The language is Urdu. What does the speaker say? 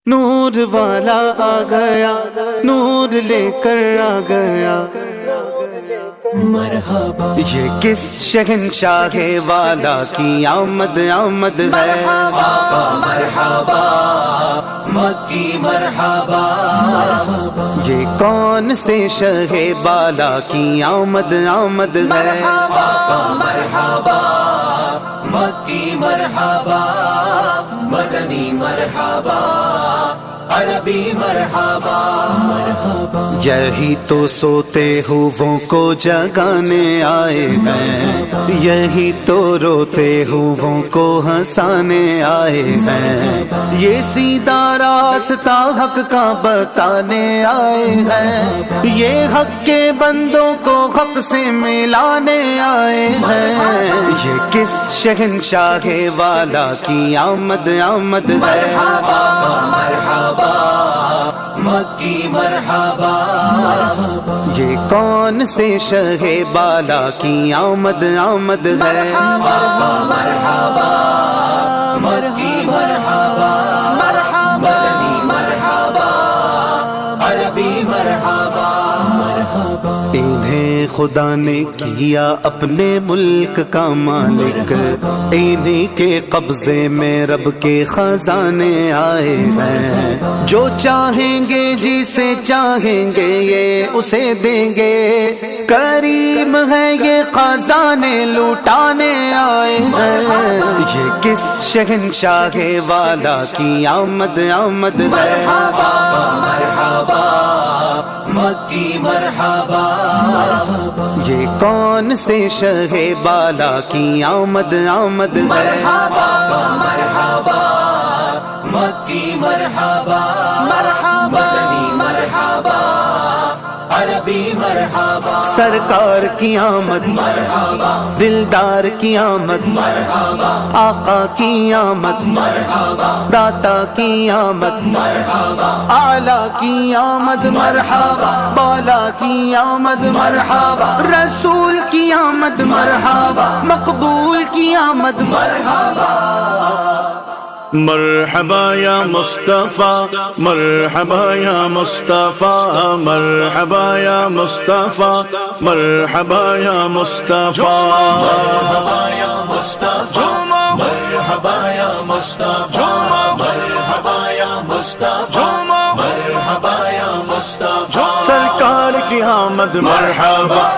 نور والا آ گیا، نور لے کر آ گیا، مرحبا یہ کس شہنشاہ والا کی آمد آمد ہے۔ آقا مرحبا، مکی مرحبا، یہ کون سے شہ بالا کی آمد آمد ہے۔ آقا مرحبا، مکی مرحبا، مدنی مرحبا، عربی مرحبا، مرحبا، یہی تو سوتے ہووں کو جگانے آئے ہیں، یہی تو روتے ہووں کو ہنسانے آئے ہیں، یہ سیدھا راستہ حق کا بتانے آئے ہیں، یہ حق کے بندوں کو حق سے ملانے آئے ہیں، یہ کس شہنشاہ والا کی آمد آمد ہے۔ آقا مرحبا، مکی مرحبا، یہ کون سے شہ بالا کی آمد آمد ہے۔ آقا مرحبا، مکی مرحبا، مدنی مرحبا، عربی مرحبا، مرحبا، انہیں خدا نے کیا اپنے ملک کا مالک، انہیں کے قبضے میں رب کے خزانے آئے ہیں، جو چاہیں گے جسے چاہیں گے یہ اسے دیں گے، کریم ہے یہ خزانے لوٹانے آئے ہیں، یہ کس شہنشاہ والا کی آمد آمد ہے۔ آقا مرحبا، مکی مرحبا، یہ کون سے شہ بالا کی آمد آمد ہے۔ آقا مرحبا، مکی مرحبا، مدنی مرحبا، عربی مرحبا، سرکار کی آمد، مرحبا، دلدار کی آمد، مرحبا، آقا کی آمد، مرحبا، داتا کی آمد، مرحبا، اعلیٰ کی آمد، مرحبا، بالا کی آمد، مرحبا، رسول کی آمد، مرحبا، مقبول کی آمد، مرحبا، مرحبا یا مصطفیٰ، مرحبا یا مصطفیٰ، مرحبا یا مصطفیٰ، مرحبا یا مصطفیٰ، مرحبا یا مصطفیٰ، مرحبا یا مصطفیٰ، مرحبا یا مصطفیٰ، مرحبا یا مصطفیٰ، سرکار کی آمد مرحبا۔